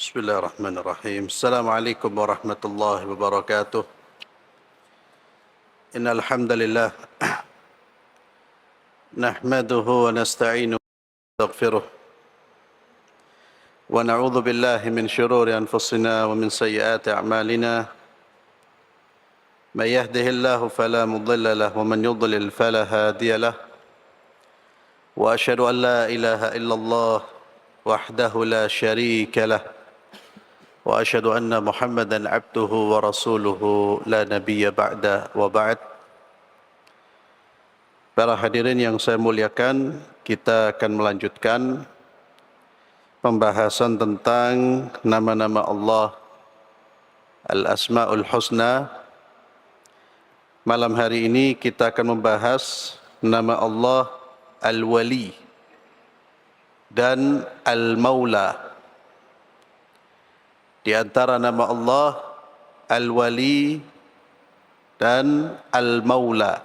بسم الله الرحمن الرحيم. السلام عليكم ورحمة الله وبركاته. إن الحمد لله نحمده ونستعينه ونستغفره ونعوذ بالله من شرور أنفسنا ومن سيئات أعمالنا. من يهده الله فلا مضل له ومن يضلل فلا هادي له. وأشهد أن لا إله إلا الله وحده لا شريك له. وأشهد أن محمدًا عبده ورسوله لا نبي بعده وبعد. Para hadirin yang saya muliakan, kita akan melanjutkan pembahasan tentang nama-nama Allah Al-Asma'ul Husna. Malam hari ini kita akan membahas nama Allah Al-Wali dan Al-Maula. Di antara nama Allah Al-Wali dan Al-Maula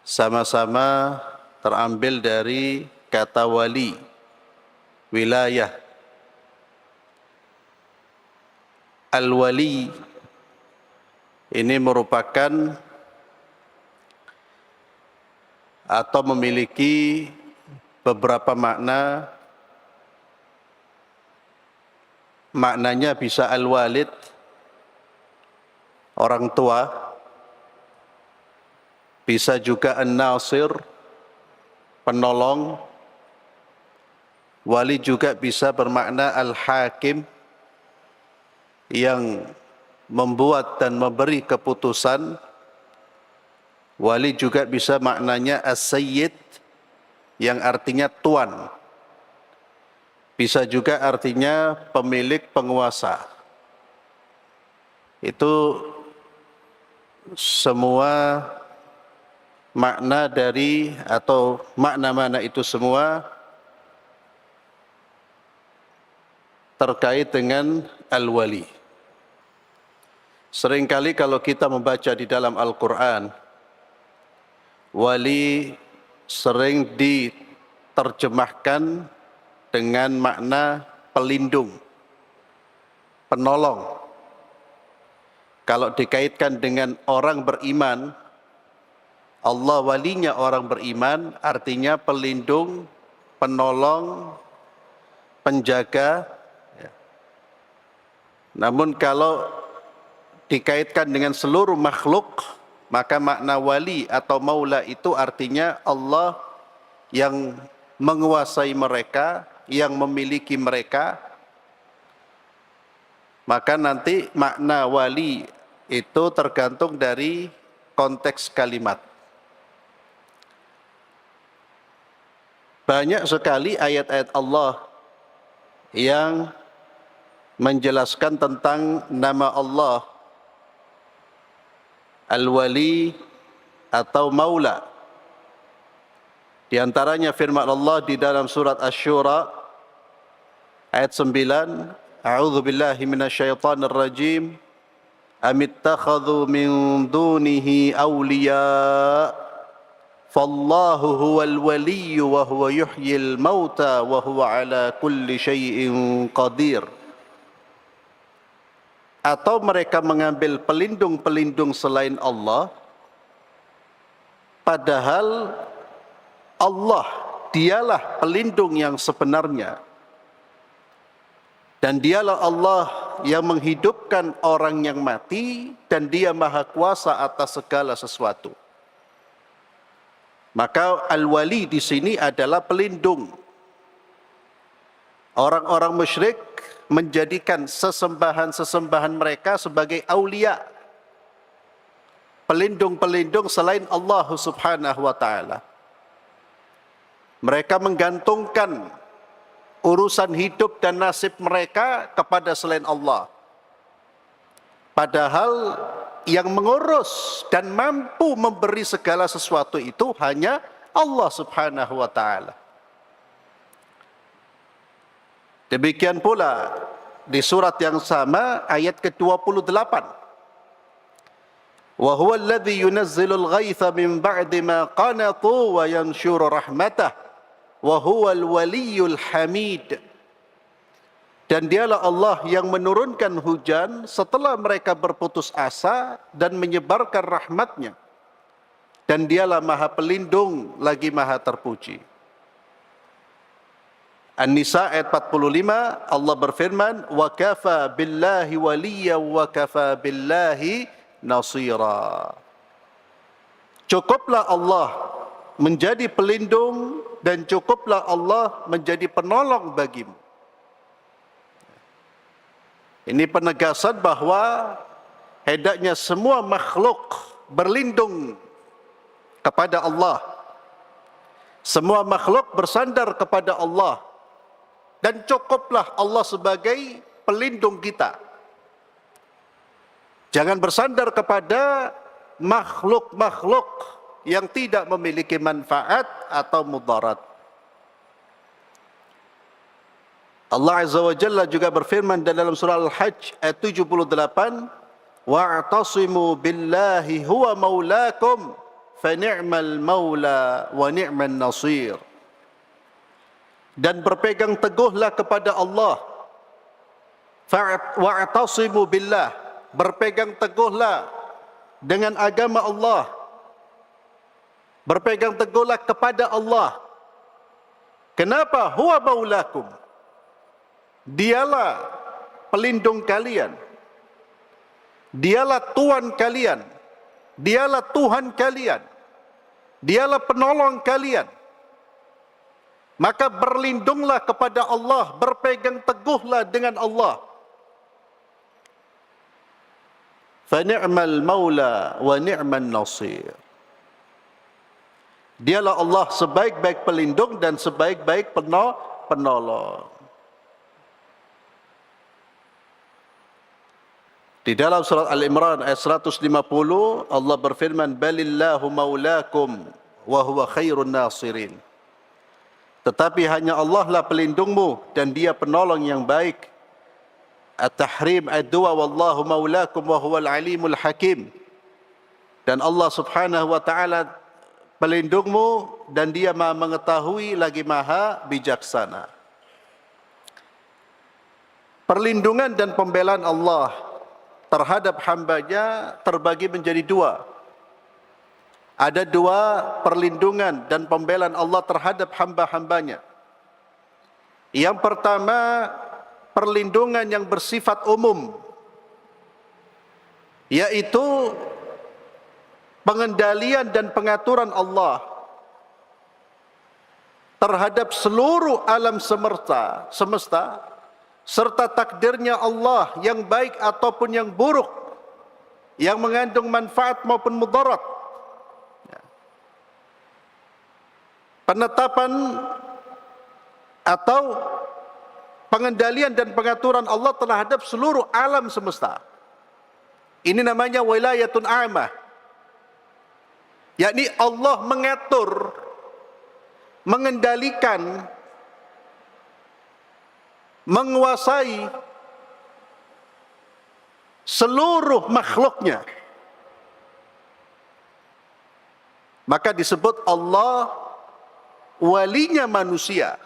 sama-sama terambil dari kata wali, wilayah. Al-Wali ini merupakan atau memiliki beberapa makna. Maknanya bisa al-walid, orang tua, bisa juga an-nasir, penolong. Wali juga bisa bermakna al-hakim, yang membuat dan memberi keputusan. Wali juga bisa maknanya as-sayyid, yang artinya tuan. Bisa juga artinya pemilik, penguasa. Itu semua makna dari atau makna-makna itu semua terkait dengan al-wali. Seringkali kalau kita membaca di dalam Al-Quran, wali sering diterjemahkan dengan makna pelindung, penolong. Kalau dikaitkan dengan orang beriman, Allah walinya orang beriman, artinya pelindung, penolong, penjaga. Namun kalau dikaitkan dengan seluruh makhluk, maka makna wali atau maula itu artinya Allah yang menguasai mereka, yang memiliki mereka. Maka nanti makna wali itu tergantung dari konteks kalimat. Banyak sekali ayat-ayat Allah yang menjelaskan tentang nama Allah Al-Wali atau Maula. Di antaranya firman Allah di dalam surat Asy-Syura ayat 9, A'udzu billahi minasyaitonir rajim. Amittakhadhu min dunihi awliya fallahu huwal waliyyu wa huwa yuhyil mauta wa huwa ala kulli syai'in qadir. Atau mereka mengambil pelindung-pelindung selain Allah, padahal Allah dialah pelindung yang sebenarnya. Dan dialah Allah yang menghidupkan orang yang mati, dan dia maha kuasa atas segala sesuatu. Maka al-wali di sini adalah pelindung. Orang-orang musyrik menjadikan sesembahan-sesembahan mereka sebagai aulia, pelindung-pelindung selain Allah Subhanahu wa ta'ala. Mereka menggantungkan urusan hidup dan nasib mereka kepada selain Allah. Padahal yang mengurus dan mampu memberi segala sesuatu itu hanya Allah Subhanahu wa ta'ala. Demikian pula di surat yang sama ayat ke-28. Wa huwa alladhi yunazzilul ghaitha min ba'di ma qanatu wa yanshuru rahmatah wa huwal waliyul hamid. Dan dialah Allah yang menurunkan hujan setelah mereka berputus asa dan menyebarkan rahmatnya. Dan dialah maha pelindung lagi maha terpuji. An-Nisa ayat 45, Allah berfirman, wa kafa billahi waliya wa kafa billahi nasira. Cukuplah Allah menjadi pelindung dan cukuplah Allah menjadi penolong bagimu. Ini penegasan bahwa hendaknya semua makhluk berlindung kepada Allah. Semua makhluk bersandar kepada Allah. Dan cukuplah Allah sebagai pelindung kita. Jangan bersandar kepada makhluk-makhluk yang tidak memiliki manfaat atau mudarat. Allah Azza wa Jalla juga berfirman dalam surah Al-Hajj ayat 78, wa'tasimu billahi huwa maulakum fa ni'mal maula wa ni'man nasir. Dan berpegang teguhlah kepada Allah. Wa'tasimu billah, berpegang teguhlah dengan agama Allah. Berpegang teguhlah kepada Allah. Kenapa? Huwa maulakum. Dialah pelindung kalian. Dialah Tuhan kalian. Dialah Tuhan kalian. Dialah penolong kalian. Maka berlindunglah kepada Allah, berpegang teguhlah dengan Allah. Fa ni'mal maula wa ni'man nasir. Dialah Allah sebaik-baik pelindung dan sebaik-baik penolong. Di dalam surat Al-Imran ayat 150, Allah berfirman, balillahu maulakum wa huwa khairun nasirin. Tetapi hanya Allah lah pelindungmu dan dia penolong yang baik. At-Tahrim ayat 2, wallahu maulakum wa huwal alimul hakim. Dan Allah subhanahu wa ta'ala pelindungmu dan dia maha mengetahui lagi maha bijaksana. Perlindungan dan pembelaan Allah terhadap hambanya terbagi menjadi dua. Ada dua perlindungan dan pembelaan Allah terhadap hamba-hambanya. Yang pertama, perlindungan yang bersifat umum, yaitu pengendalian dan pengaturan Allah terhadap seluruh alam semesta, serta takdirnya Allah yang baik ataupun yang buruk, yang mengandung manfaat maupun mudarat. Penetapan atau pengendalian dan pengaturan Allah terhadap seluruh alam semesta. Ini namanya wilayatun a'mah. Yakni Allah mengatur, mengendalikan, menguasai seluruh makhluknya. Maka disebut Allah walinya manusia,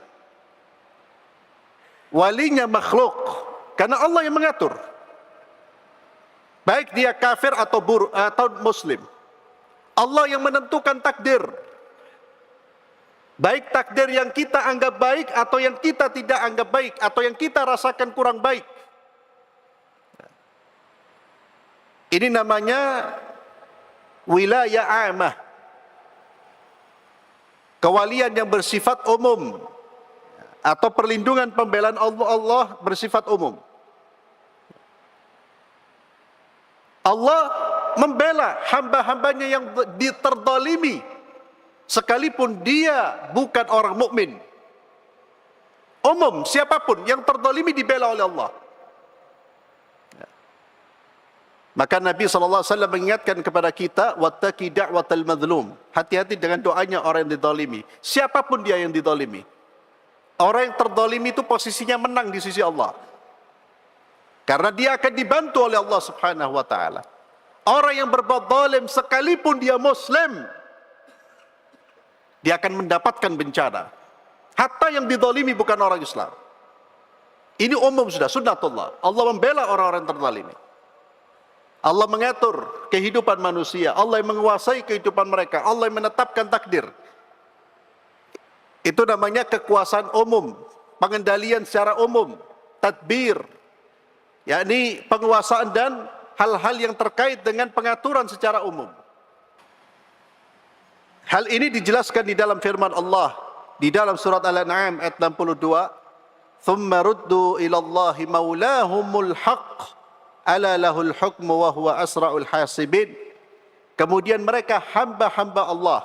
walinya makhluk, karena Allah yang mengatur. Baik dia kafir atau muslim, Allah yang menentukan takdir. Baik takdir yang kita anggap baik atau yang kita tidak anggap baik, atau yang kita rasakan kurang baik. Ini namanya wilayah amah, kewalian yang bersifat umum, atau perlindungan pembelaan Allah bersifat umum. Allah membela hamba-hambanya yang terdolimi, sekalipun dia bukan orang mukmin. Umum, siapapun yang terdolimi dibela oleh Allah. Maka Nabi SAW mengingatkan kepada kita, wattaqi da'watal madhlum. Hati-hati dengan doanya orang yang didolimi. Siapapun dia yang didolimi. Orang yang terdolimi itu posisinya menang di sisi Allah. Karena dia akan dibantu oleh Allah Subhanahu wa ta'ala. Orang yang berbuat zalim sekalipun dia muslim, dia akan mendapatkan bencana. Hatta yang didolimi bukan orang Islam. Ini umum sudah, sunnatullah. Allah membela orang-orang terzalimi. Allah mengatur kehidupan manusia. Allah yang menguasai kehidupan mereka. Allah yang menetapkan takdir. Itu namanya kekuasaan umum, pengendalian secara umum, tadbir, yakni penguasaan dan hal-hal yang terkait dengan pengaturan secara umum. Hal ini dijelaskan di dalam firman Allah di dalam surat Al-An'am ayat 62, "Tsumma ruddu ila Allahi maulahumul haqq, ala lahul hukmu wa huwa asra'ul hasibin." Kemudian mereka hamba-hamba Allah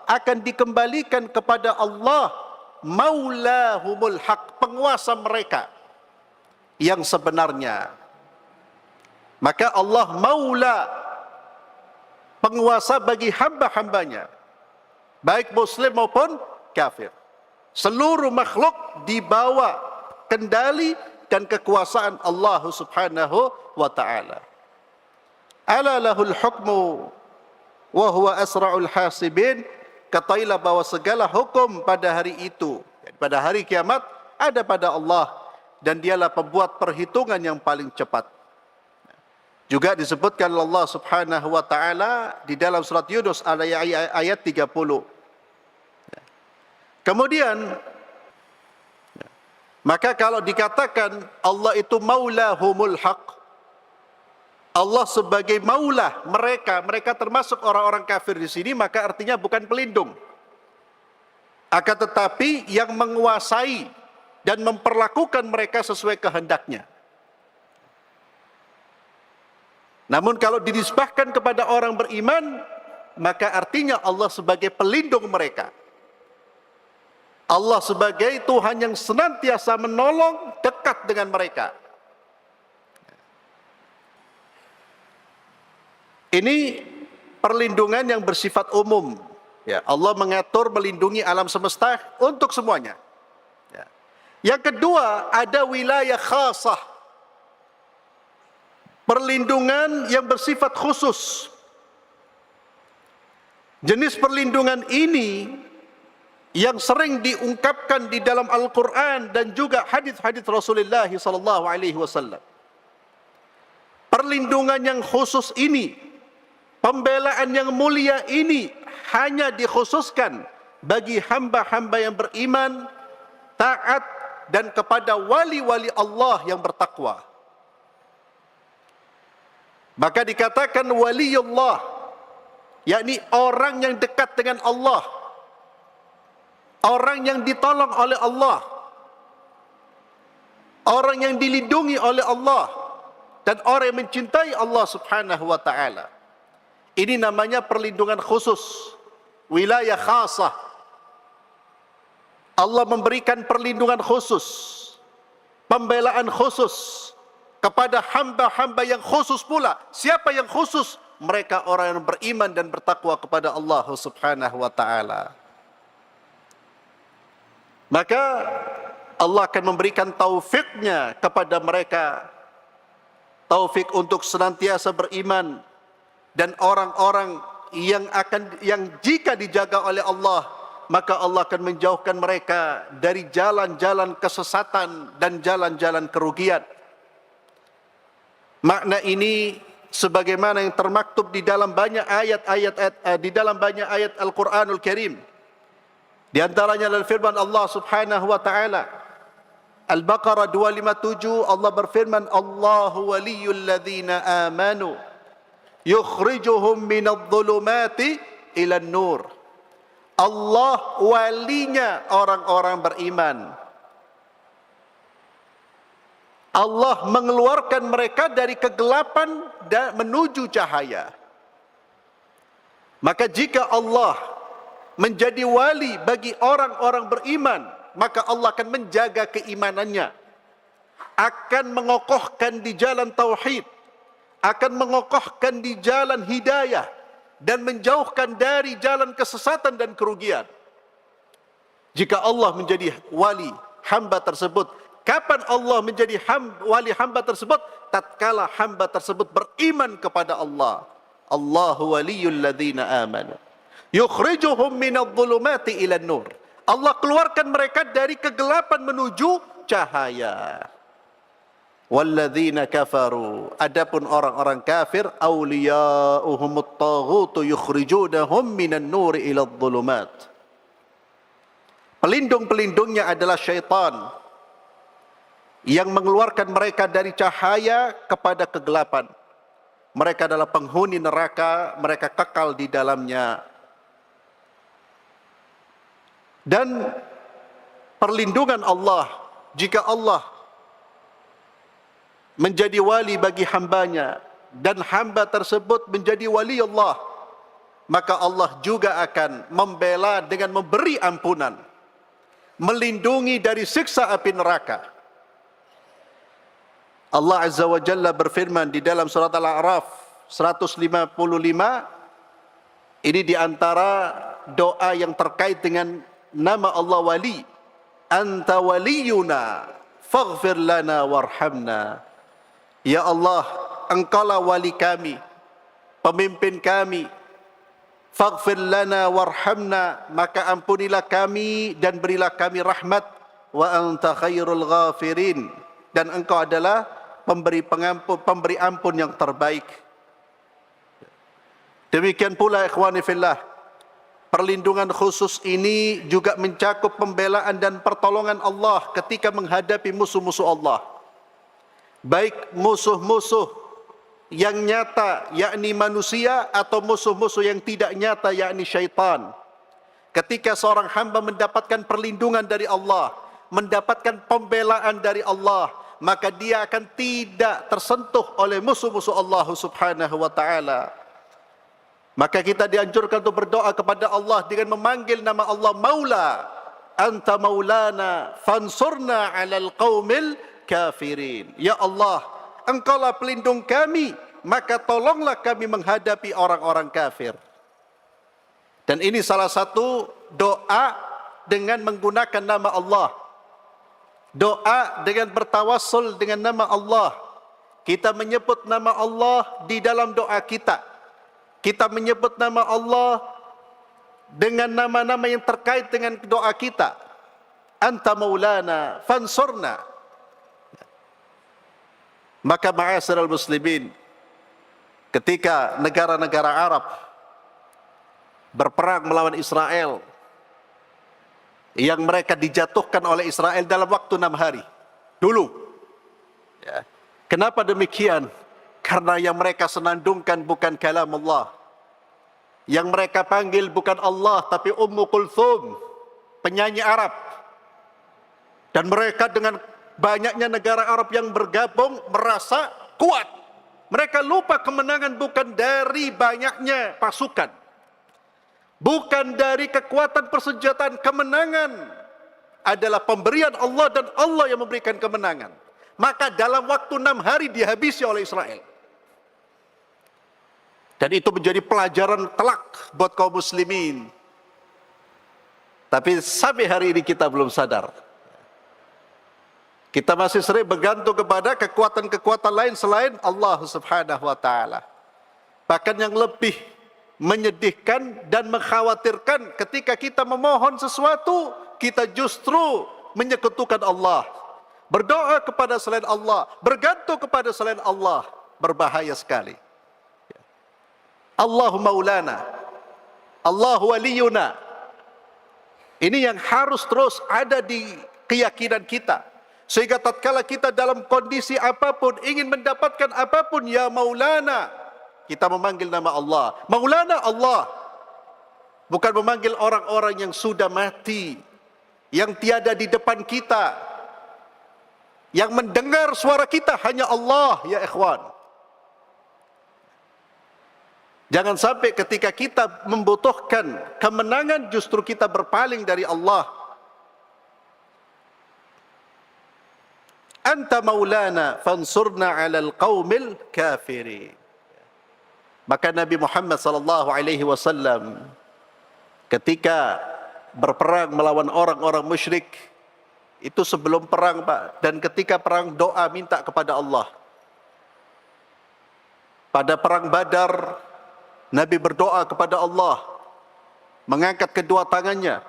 akan dikembalikan kepada Allah, maulahumul haq, penguasa mereka yang sebenarnya. Maka Allah maula, penguasa bagi hamba-hambanya, baik muslim maupun kafir. Seluruh makhluk dibawa kendali dan kekuasaan Allah Subhanahu wa ta'ala. Ala lahul hukmu wa huwa asra'ul hasibin. Ketahuilah bahwa segala hukum pada hari itu, pada hari kiamat, ada pada Allah, dan dialah pembuat perhitungan yang paling cepat. Juga disebutkan Allah Subhanahu wa ta'ala di dalam surat Yunus ayat 30. Kemudian, maka kalau dikatakan Allah itu maulahumul haq, Allah sebagai maulah mereka termasuk orang-orang kafir di sini, maka artinya bukan pelindung, akan tetapi yang menguasai dan memperlakukan mereka sesuai kehendaknya. Namun kalau dinisbahkan kepada orang beriman, maka artinya Allah sebagai pelindung mereka. Allah sebagai Tuhan yang senantiasa menolong, dekat dengan mereka. Ini perlindungan yang bersifat umum. Ya, Allah mengatur melindungi alam semesta untuk semuanya. Ya. Yang kedua, ada wilayah khasah, perlindungan yang bersifat khusus. Jenis perlindungan ini yang sering diungkapkan di dalam Al-Quran dan juga hadis-hadis Rasulullah SAW. Perlindungan yang khusus ini, pembelaan yang mulia ini hanya dikhususkan bagi hamba-hamba yang beriman, taat, dan kepada wali-wali Allah yang bertakwa. Maka dikatakan waliullah, yakni orang yang dekat dengan Allah, orang yang ditolong oleh Allah, orang yang dilindungi oleh Allah, dan orang yang mencintai Allah Subhanahu wa ta'ala. Ini namanya perlindungan khusus, wilayah khasah. Allah memberikan perlindungan khusus, pembelaan khusus kepada hamba-hamba yang khusus pula. Siapa yang khusus? Mereka orang yang beriman dan bertakwa kepada Allah Subhanahu wa ta'ala. Maka Allah akan memberikan taufiknya kepada mereka, taufik untuk senantiasa beriman, dan orang-orang yang jika dijaga oleh Allah, maka Allah akan menjauhkan mereka dari jalan-jalan kesesatan dan jalan-jalan kerugian. Makna ini sebagaimana yang termaktub di dalam banyak ayat Al-Qur'anul Karim. Di antaranya adalah firman Allah Subhanahu wa ta'ala, Al-Baqarah 257, Allah berfirman, Allahu waliyul ladzina amanu yukhrijuhum minadh-dhulumati ilan nur. Allah walinya orang-orang beriman. Allah mengeluarkan mereka dari kegelapan dan menuju cahaya. Maka jika Allah menjadi wali bagi orang-orang beriman, maka Allah akan menjaga keimanannya, akan mengokohkan di jalan tauhid, akan mengokohkan di jalan hidayah, dan menjauhkan dari jalan kesesatan dan kerugian. Jika Allah menjadi wali hamba tersebut, kapan Allah menjadi wali hamba tersebut? Tatkala hamba tersebut beriman kepada Allah. Allahu waliyul ladzina amanu yukhrijuhum minadh-dhulumati ilan nur. Allah keluarkan mereka dari kegelapan menuju cahaya. Walladzina kafaru, adapun orang-orang kafir, awliya'uhumut taghutu yukhrijunahum minan nuri ila dhulumat. Pelindung-pelindungnya adalah syaitan yang mengeluarkan mereka dari cahaya kepada kegelapan. Mereka adalah penghuni neraka, mereka kekal di dalamnya. Dan perlindungan Allah, jika Allah menjadi wali bagi hambanya dan hamba tersebut menjadi wali Allah, maka Allah juga akan membela dengan memberi ampunan, melindungi dari siksa api neraka. Allah Azza wa Jalla berfirman di dalam surat Al-A'raf 155, ini di antara doa yang terkait dengan nama Allah wali. Anta waliyuna faghfir lana warhamna. Ya Allah, Engkaulah wali kami, pemimpin kami. Faghfir lana warhamna, maka ampunilah kami dan berilah kami rahmat. Wa anta khairul ghafirin, dan Engkau adalah pemberi ampun yang terbaik. Demikian pula ikhwani fillah, perlindungan khusus ini juga mencakup pembelaan dan pertolongan Allah ketika menghadapi musuh-musuh Allah. Baik musuh-musuh yang nyata, yakni manusia, atau musuh-musuh yang tidak nyata, yakni syaitan. Ketika seorang hamba mendapatkan perlindungan dari Allah, mendapatkan pembelaan dari Allah, maka dia akan tidak tersentuh oleh musuh-musuh Allah subhanahu wa ta'ala. Maka kita dianjurkan untuk berdoa kepada Allah dengan memanggil nama Allah Maula. Anta maulana fansurna alal qaumil kafirin. Ya Allah, Engkaulah pelindung kami, maka tolonglah kami menghadapi orang-orang kafir. Dan ini salah satu doa dengan menggunakan nama Allah. Doa dengan bertawassul dengan nama Allah. Kita menyebut nama Allah di dalam doa kita. Kita menyebut nama Allah dengan nama-nama yang terkait dengan doa kita. Anta maulana fansurna. Maka ma'asyiral muslimin, ketika negara-negara Arab berperang melawan Israel, yang mereka dijatuhkan oleh Israel dalam waktu 6 hari dulu, ya. Kenapa demikian? Karena yang mereka senandungkan bukan kalam Allah, yang mereka panggil bukan Allah tapi Ummu Kulthum, penyanyi Arab. Dan mereka dengan banyaknya negara Arab yang bergabung merasa kuat. Mereka lupa kemenangan bukan dari banyaknya pasukan, bukan dari kekuatan persenjataan. Kemenangan adalah pemberian Allah dan Allah yang memberikan kemenangan. Maka dalam waktu 6 hari dihabisi oleh Israel. Dan itu menjadi pelajaran telak buat kaum muslimin. Tapi sampai hari ini kita belum sadar. Kita masih sering bergantung kepada kekuatan-kekuatan lain selain Allah subhanahu wa ta'ala. Bahkan yang lebih menyedihkan dan mengkhawatirkan, ketika kita memohon sesuatu, kita justru menyekutukan Allah. Berdoa kepada selain Allah, bergantung kepada selain Allah. Berbahaya sekali. Allahu maulana, Allahu waliyuna. Ini yang harus terus ada di keyakinan kita. Sehingga tatkala kita dalam kondisi apapun, ingin mendapatkan apapun, ya Maulana, kita memanggil nama Allah. Maulana Allah. Bukan memanggil orang-orang yang sudah mati, yang tiada di depan kita. Yang mendengar suara kita hanya Allah, ya ikhwan. Jangan sampai ketika kita membutuhkan kemenangan, justru kita berpaling dari Allah. Anta maulana fansurna 'alal qaumil kafirin. Maka Nabi Muhammad sallallahu alaihi wasallam ketika berperang melawan orang-orang musyrik, itu sebelum perang, Pak, dan ketika perang doa minta kepada Allah. Pada perang Badar, Nabi berdoa kepada Allah, mengangkat kedua tangannya.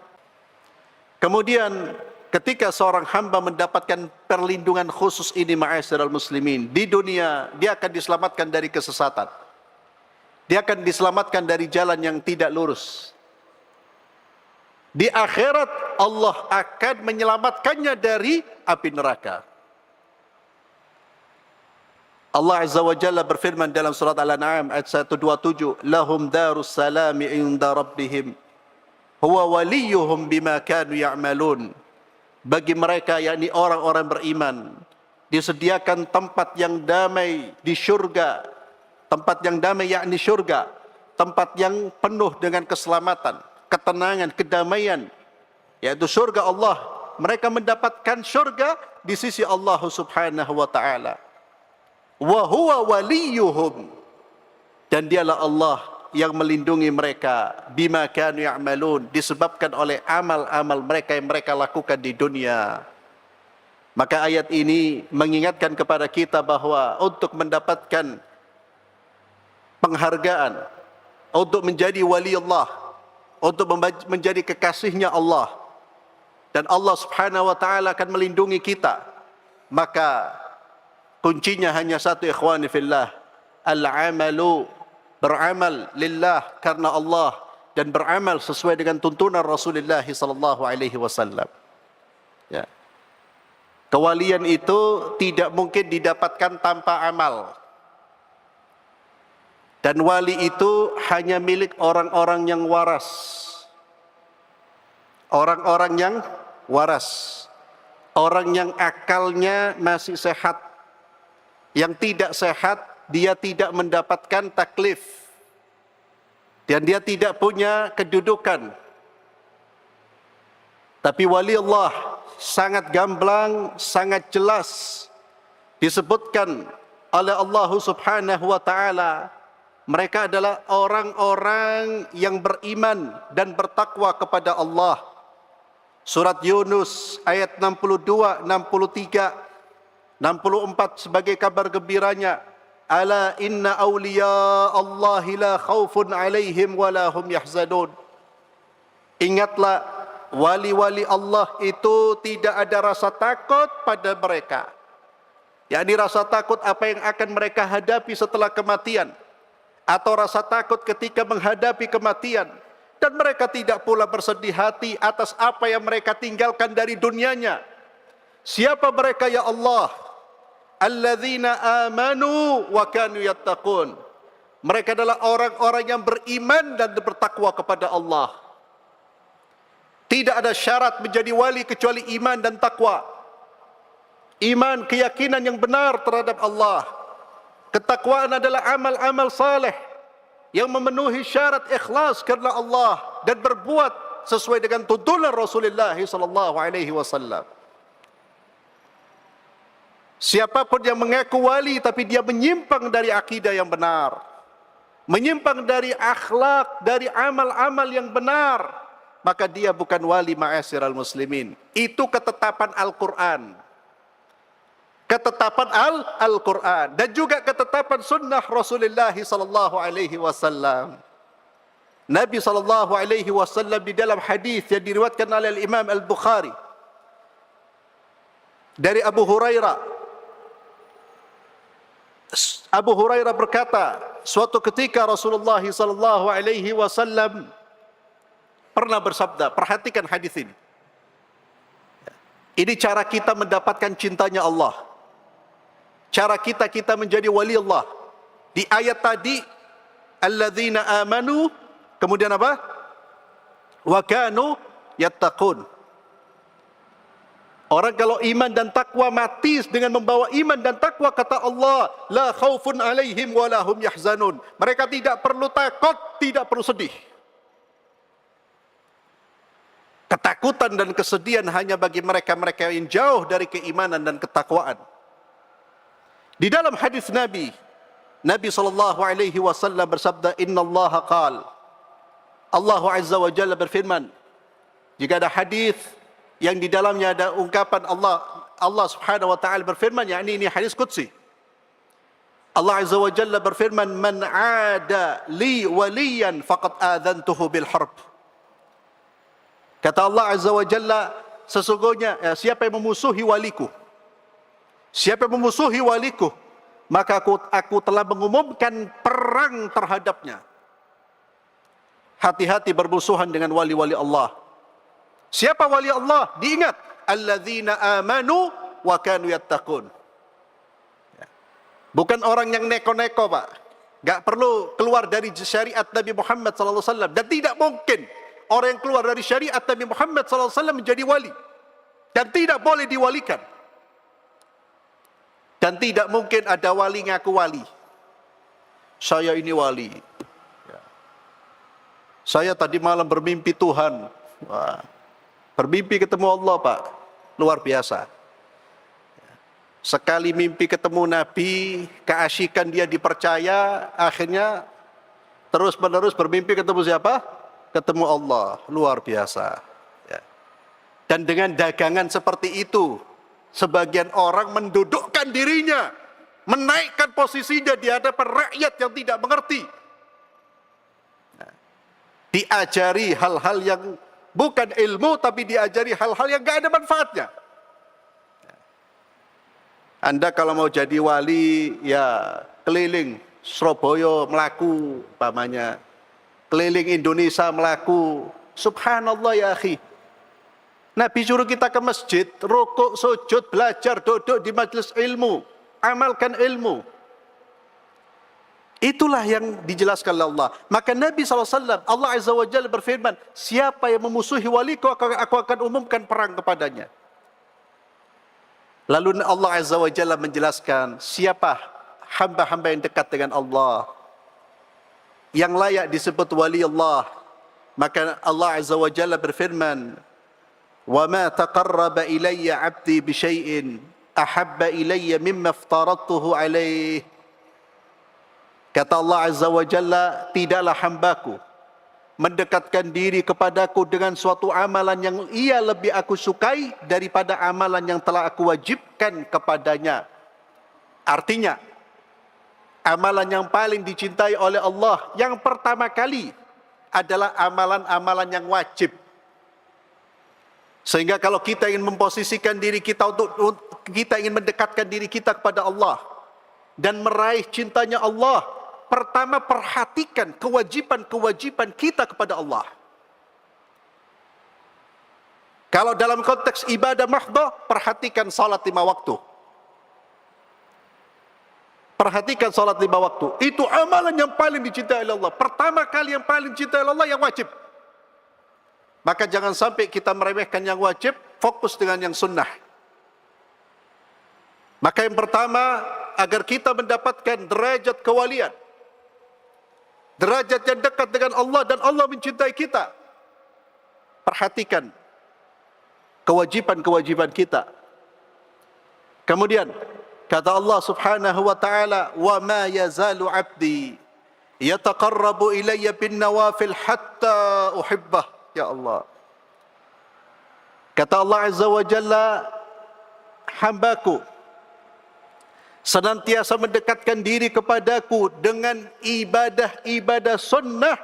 Kemudian ketika seorang hamba mendapatkan perlindungan khusus ini, ma'asyiral muslimin, di dunia dia akan diselamatkan dari kesesatan. Dia akan diselamatkan dari jalan yang tidak lurus. Di akhirat Allah akan menyelamatkannya dari api neraka. Allah Azza wa Jalla berfirman dalam surat Al-An'am ayat 127, lahum darus salami inda rabbihim huwa waliyuhum bima kanu ya'malun. Bagi mereka, yakni orang-orang beriman, disediakan tempat yang damai di syurga. Tempat yang damai yakni syurga, tempat yang penuh dengan keselamatan, ketenangan, kedamaian, yaitu syurga Allah. Mereka mendapatkan syurga di sisi Allah Subhanahu wa taala. Wa huwa waliyuhum, dan dialah Allah yang melindungi mereka bima kanu ya'malun, disebabkan oleh amal-amal mereka yang mereka lakukan di dunia. Maka ayat ini mengingatkan kepada kita bahwa untuk mendapatkan penghargaan, untuk menjadi wali Allah, untuk menjadi kekasihnya Allah, dan Allah Subhanahu wa taala akan melindungi kita, maka kuncinya hanya satu, ikhwani fillah, al-amalu, beramal lillah karena Allah dan beramal sesuai dengan tuntunan Rasulullah sallallahu alaihi wasallam. Ya. Kewalian itu tidak mungkin didapatkan tanpa amal. Dan wali itu hanya milik orang-orang yang waras. Orang-orang yang waras. Orang yang akalnya masih sehat. Yang tidak sehat, dia tidak mendapatkan taklif. Dan dia tidak punya kedudukan. Tapi wali Allah sangat gamblang, sangat jelas disebutkan oleh Allah Subhanahu wa taala. Mereka adalah orang-orang yang beriman dan bertakwa kepada Allah. Surat Yunus ayat 62, 63, 64 sebagai kabar gembiranya, ala inna awliya Allahi la khawfun alaihim wa la hum yahzanun. Ingatlah, wali-wali Allah itu tidak ada rasa takut pada mereka, yakni rasa takut apa yang akan mereka hadapi setelah kematian, atau rasa takut ketika menghadapi kematian. Dan mereka tidak pula bersedih hati atas apa yang mereka tinggalkan dari dunianya. Siapa mereka ya Allah? Alladzina amanu wa kanu yattaqun. Mereka adalah orang-orang yang beriman dan bertakwa kepada Allah. Tidak ada syarat menjadi wali kecuali iman dan takwa. Iman, keyakinan yang benar terhadap Allah. Ketakwaan adalah amal-amal saleh yang memenuhi syarat ikhlas karena Allah dan berbuat sesuai dengan tuntunan Rasulullah sallallahu alaihi wasallam. Siapapun yang mengaku wali tapi dia menyimpang dari akidah yang benar, menyimpang dari akhlak, dari amal-amal yang benar, maka dia bukan wali, ma'asyiral muslimin. Itu ketetapan Al-Quran. Ketetapan Al-Quran dan juga ketetapan sunnah Rasulullah sallallahu alaihi wasallam. Nabi sallallahu alaihi wasallam di dalam hadis yang diriwayatkan oleh Imam Al-Bukhari dari Abu Hurairah. Abu Hurairah berkata, suatu ketika Rasulullah sallallahu alaihi wasallam pernah bersabda, perhatikan hadis ini. Ini cara kita mendapatkan cintanya Allah. Cara kita menjadi wali Allah. Di ayat tadi, alladzina amanu, kemudian apa? Wa kanu yattaqun. Orang kalau iman dan takwa mati dengan membawa iman dan takwa, kata Allah, la khaufun alaihim wa la hum yahzanun. Mereka tidak perlu takut, tidak perlu sedih. Ketakutan dan kesedihan hanya bagi mereka-mereka yang jauh dari keimanan dan ketakwaan. Di dalam hadis Nabi sallallahu alaihi wasallam bersabda, innallaha qala, Allah Azza wa Jalla berfirman. Jika ada hadis yang di dalamnya ada ungkapan Allah Subhanahu wa taala berfirman, yakni ini hadis qudsi. Allah Azza wa Jalla berfirman, man 'ada li waliyan faqad adzantuhu bil harb. Kata Allah Azza wa Jalla, sesungguhnya siapa yang memusuhi waliku, siapa yang memusuhi waliku, maka aku telah mengumumkan perang terhadapnya. Hati-hati bermusuhan dengan wali-wali Allah. Siapa wali Allah? Diingat, alladzina amanu wa kanu yattaqun. Bukan orang yang neko-neko, Pak. Gak perlu keluar dari syariat Nabi Muhammad SAW. Dan tidak mungkin orang yang keluar dari syariat Nabi Muhammad SAW menjadi wali. Dan tidak boleh diwalikan. Dan tidak mungkin ada wali ngaku wali. Saya ini wali. Saya tadi malam bermimpi Tuhan. Wah, bermimpi ketemu Allah, Pak. Luar biasa. Sekali mimpi ketemu Nabi, keasyikan dia dipercaya, akhirnya terus-menerus bermimpi ketemu siapa? Ketemu Allah. Luar biasa. Ya. Dan dengan dagangan seperti itu, sebagian orang mendudukkan dirinya, menaikkan posisinya di hadapan rakyat yang tidak mengerti. Nah, diajari hal-hal yang bukan ilmu, tapi diajari hal-hal yang gak ada manfaatnya. Anda kalau mau jadi wali, ya keliling Surabaya melaku, umpamanya keliling Indonesia melaku. Subhanallah ya akhi. Nabi suruh kita ke masjid, rukuk, sujud, belajar, duduk di majelis ilmu, amalkan ilmu. Itulah yang dijelaskan oleh Allah. Maka Nabi SAW, Allah Azza wa Jalla berfirman, siapa yang memusuhi waliku, aku akan umumkan perang kepadanya. Lalu Allah Azza wa Jalla menjelaskan siapa hamba-hamba yang dekat dengan Allah, yang layak disebut wali Allah. Maka Allah Azza wa Jalla berfirman, "Wa ma taqarraba ilayya 'abdi bi syai'in ahabba ilayya mimma aftaradtuhu 'alaihi." Kata Allah Azza wa Jalla, tidaklah hambaku mendekatkan diri kepadaku dengan suatu amalan yang ia lebih aku sukai daripada amalan yang telah aku wajibkan kepadanya. Artinya, amalan yang paling dicintai oleh Allah yang pertama kali adalah amalan-amalan yang wajib. Sehingga kalau kita ingin memposisikan diri kita kita ingin mendekatkan diri kita kepada Allah dan meraih cintanya Allah, pertama perhatikan kewajiban-kewajiban kita kepada Allah. Kalau dalam konteks ibadah mahdhah, perhatikan salat 5 waktu. Perhatikan salat 5 waktu. Itu amalan yang paling dicintai oleh Allah. Pertama kali yang paling dicintai oleh Allah yang wajib. Maka jangan sampai kita meremehkan yang wajib, fokus dengan yang sunnah. Maka yang pertama, agar kita mendapatkan derajat kewalian, derajat yang dekat dengan Allah dan Allah mencintai kita, perhatikan kewajiban-kewajiban kita. Kemudian kata Allah Subhanahu wa taala, "Wa ma yazalu 'abdi yataqarrabu ilayya bin nawafil hatta uhibbah." Ya Allah. Kata Allah Azza wa Jalla, hambaku senantiasa mendekatkan diri kepadaku dengan ibadah-ibadah sunnah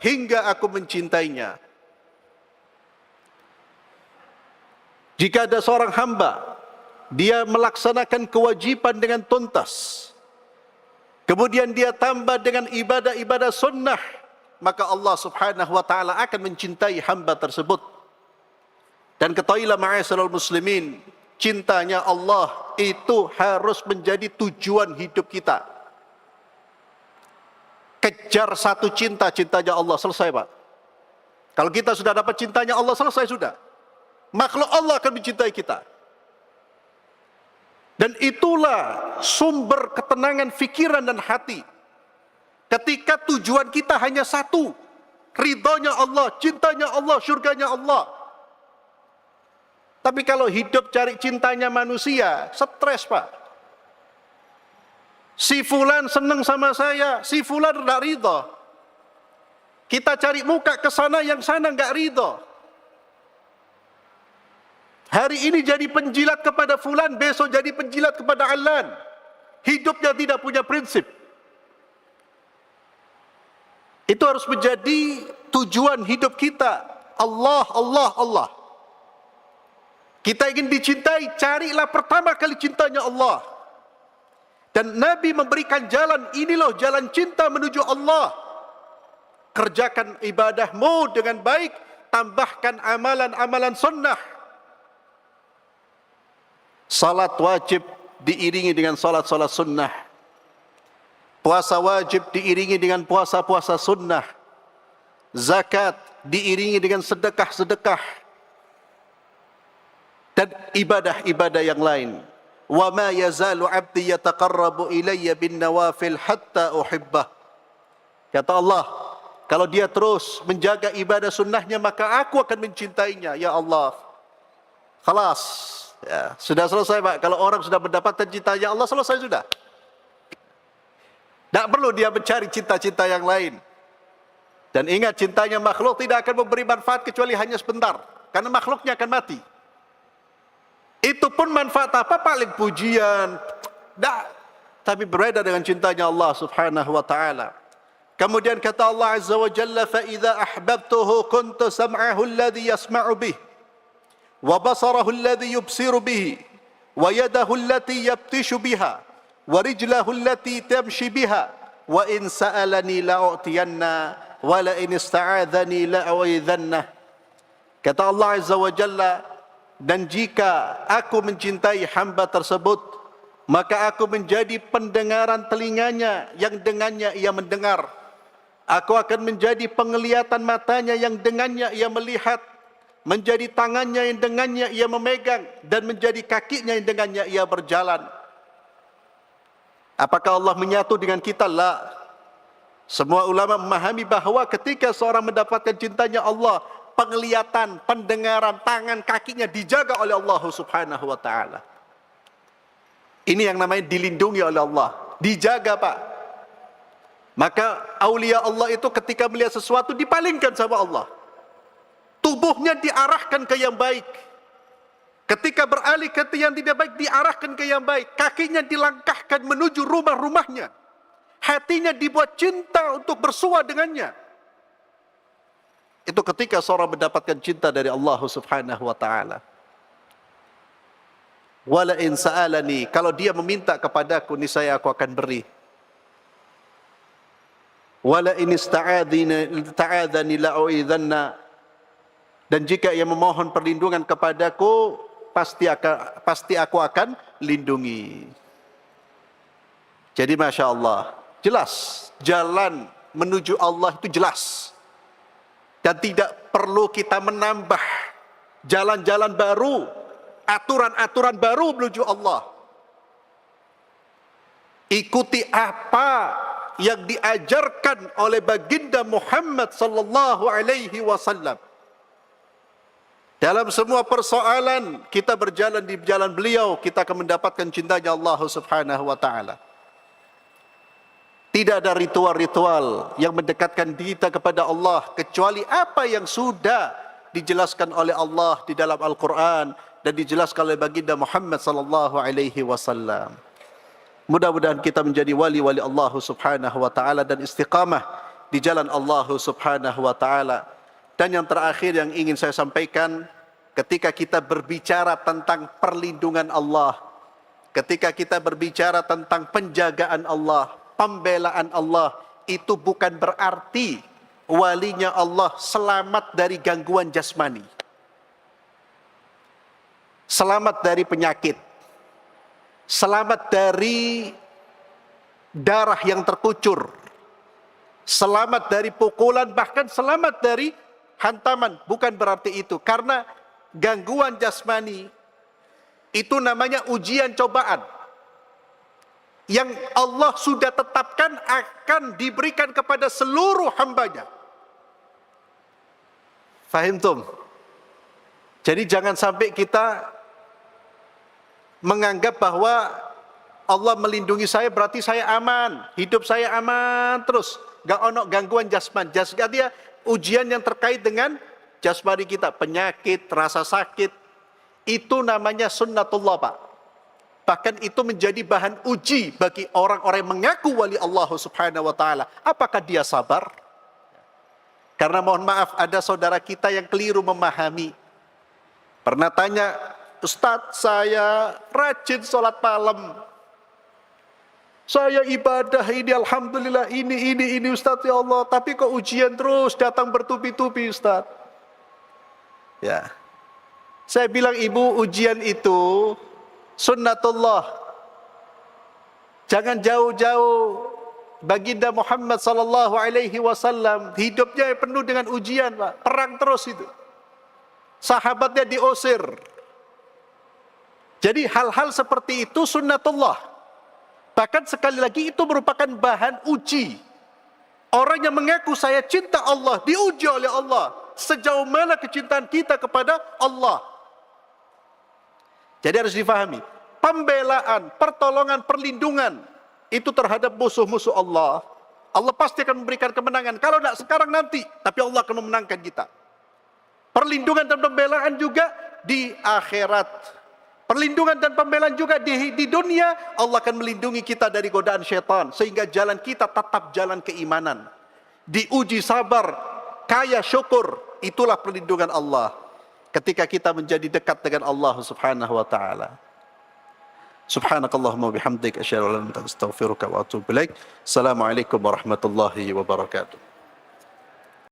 hingga aku mencintainya. Jika ada seorang hamba, dia melaksanakan kewajiban dengan tuntas, kemudian dia tambah dengan ibadah-ibadah sunnah, maka Allah Subhanahu wa taala akan mencintai hamba tersebut. Dan ketahuilah ma'asyiral muslimin, cintanya Allah itu harus menjadi tujuan hidup kita. Kejar satu cinta, cintanya Allah, selesai Pak. Kalau kita sudah dapat cintanya Allah, selesai sudah. Makhluk Allah akan mencintai kita. Dan itulah sumber ketenangan fikiran dan hati. Ketika tujuan kita hanya satu, ridhonya Allah, cintanya Allah, syurganya Allah. Tapi kalau hidup cari cintanya manusia, stres Pak. Si fulan senang sama saya, si fulan tidak ridho. Kita cari muka ke sana, yang sana enggak ridho. Hari ini jadi penjilat kepada fulan, besok jadi penjilat kepada Alan. Hidupnya tidak punya prinsip. Itu harus menjadi tujuan hidup kita. Allah, Allah, Allah. Kita ingin dicintai, carilah pertama kali cintanya Allah. Dan Nabi memberikan jalan, ini loh jalan cinta menuju Allah. Kerjakan ibadahmu dengan baik, tambahkan amalan-amalan sunnah. Salat wajib diiringi dengan salat-salat sunnah. Puasa wajib diiringi dengan puasa-puasa sunnah. Zakat diiringi dengan sedekah-sedekah. Dan ibadah-ibadah yang lain. Wa ma yazalu 'abdi yataqarrabu ilayya bin nawafil hatta uhibbah. Kata Allah, kalau dia terus menjaga ibadah sunnahnya, maka aku akan mencintainya. Ya Allah. Khalas. Ya, sudah selesai Pak. Kalau orang sudah mendapatkan cintanya Allah, selesai sudah. Tak perlu dia mencari cinta-cinta yang lain. Dan ingat, cintanya makhluk tidak akan memberi manfaat kecuali hanya sebentar. Karena makhluknya akan mati. Itu pun manfaat apa? Paling pujian. Tak. Tapi berbeda dengan cintanya Allah subhanahu wa ta'ala. Kemudian kata Allah Azza wa Jalla, فَإِذَا أَحْبَبْتُهُ كُنْتُ سَمْعَهُ الَّذِي يَسْمَعُ بِهِ وَبَصَرَهُ الَّذِي يُبْصِرُ بِهِ وَيَدَهُ الَّتِي يَبْتِشُ بِهَا وَرِجْلَهُ الَّتِي تَمْشِي بِهَا وَإِنْ سَأَلَنِي لَأُعْطِيَنَّهُ وَلَئِنِ اسْتَعَاذَنِي لَأُعِيذَنَّهُ. Kata Allah Azza wa Jalla, dan jika aku mencintai hamba tersebut, maka aku menjadi pendengaran telinganya yang dengannya ia mendengar. Aku akan menjadi penglihatan matanya yang dengannya ia melihat, menjadi tangannya yang dengannya ia memegang, dan menjadi kakinya yang dengannya ia berjalan. Apakah Allah menyatu dengan kita? La. Semua ulama memahami bahawa ketika seorang mendapatkan cintanya Allah, penglihatan, pendengaran, tangan, kakinya dijaga oleh Allah subhanahu wa ta'ala. Ini yang namanya dilindungi oleh Allah. Dijaga Pak. Maka aulia Allah itu ketika melihat sesuatu dipalingkan sama Allah. Tubuhnya diarahkan ke yang baik. Ketika beralih ke yang tidak baik, diarahkan ke yang baik. Kakinya dilangkahkan menuju rumah-rumahnya. Hatinya dibuat cinta untuk bersua dengannya. Itu ketika seorang mendapatkan cinta dari Allah subhanahu wa ta'ala. Wala in sa'alani, kalau dia meminta kepadaku, niscaya aku akan beri. Wala in ista'adzani la'u'idhanna, dan jika ia memohon perlindungan kepadaku, pasti aku akan lindungi. Jadi Masya Allah, jelas jalan menuju Allah itu jelas. Dan tidak perlu kita menambah jalan-jalan baru, aturan-aturan baru menuju Allah. Ikuti apa yang diajarkan oleh baginda Muhammad sallallahu alaihi wasallam. Dalam semua persoalan kita berjalan di jalan beliau, kita akan mendapatkan cintanya Allah subhanahu wa ta'ala. Tidak ada ritual-ritual yang mendekatkan kita kepada Allah kecuali apa yang sudah dijelaskan oleh Allah di dalam Al-Quran dan dijelaskan oleh baginda Muhammad sallallahu alaihi wasallam. Mudah-mudahan kita menjadi wali-wali Allah subhanahu wa ta'ala dan istiqamah di jalan Allah subhanahu wa ta'ala. Dan yang terakhir yang ingin saya sampaikan, ketika kita berbicara tentang perlindungan Allah, ketika kita berbicara tentang penjagaan Allah, pembelaan Allah, itu bukan berarti walinya Allah selamat dari gangguan jasmani, selamat dari penyakit, selamat dari darah yang terkucur, selamat dari pukulan, bahkan selamat dari hantaman. Bukan berarti itu, karena gangguan jasmani itu namanya ujian cobaan yang Allah sudah tetapkan akan diberikan kepada seluruh hambanya. Fahimtum? Jadi jangan sampai kita menganggap bahwa Allah melindungi saya berarti saya aman, hidup saya aman terus, gak ono gangguan jasmani. Dia ujian yang terkait dengan jasmani kita, penyakit, rasa sakit, itu namanya sunnatullah Pak. Bahkan itu menjadi bahan uji bagi orang-orang yang mengaku wali Allah subhanahu wa ta'ala. Apakah dia sabar? Karena mohon maaf, ada saudara kita yang keliru memahami. Pernah tanya, Ustadz, saya rajin sholat malam. Saya ibadah ini, alhamdulillah, ini Ustadz ya Allah. Tapi kok ujian terus datang bertubi-tubi Ustadz. Ya, saya bilang ibu, ujian itu sunnatullah. Jangan jauh-jauh. Baginda Muhammad sallallahu alaihi wasallam hidupnya penuh dengan ujian, Pak. Perang terus itu. Sahabatnya diusir. Jadi hal-hal seperti itu sunnatullah. Bahkan sekali lagi itu merupakan bahan uji. Orang yang mengaku saya cinta Allah, diuji oleh Allah. Sejauh mana kecintaan kita kepada Allah. Jadi harus difahami. Pembelaan, pertolongan, perlindungan itu terhadap musuh-musuh Allah. Allah pasti akan memberikan kemenangan. Kalau tidak sekarang nanti, tapi Allah akan memenangkan kita. Perlindungan dan pembelaan juga di akhirat. Perlindungan dan pembelaan juga di dunia. Allah akan melindungi kita dari godaan syaitan. Sehingga jalan kita tetap jalan keimanan. Diuji sabar, kaya syukur. Itulah perlindungan Allah. Ketika kita menjadi dekat dengan Allah subhanahu wa ta'ala. Subhanakallahumma bihamdik. Asyhadu an la ilaha illa anta astaghfiruka wa atubu ilaik. Assalamualaikum warahmatullahi wabarakatuh.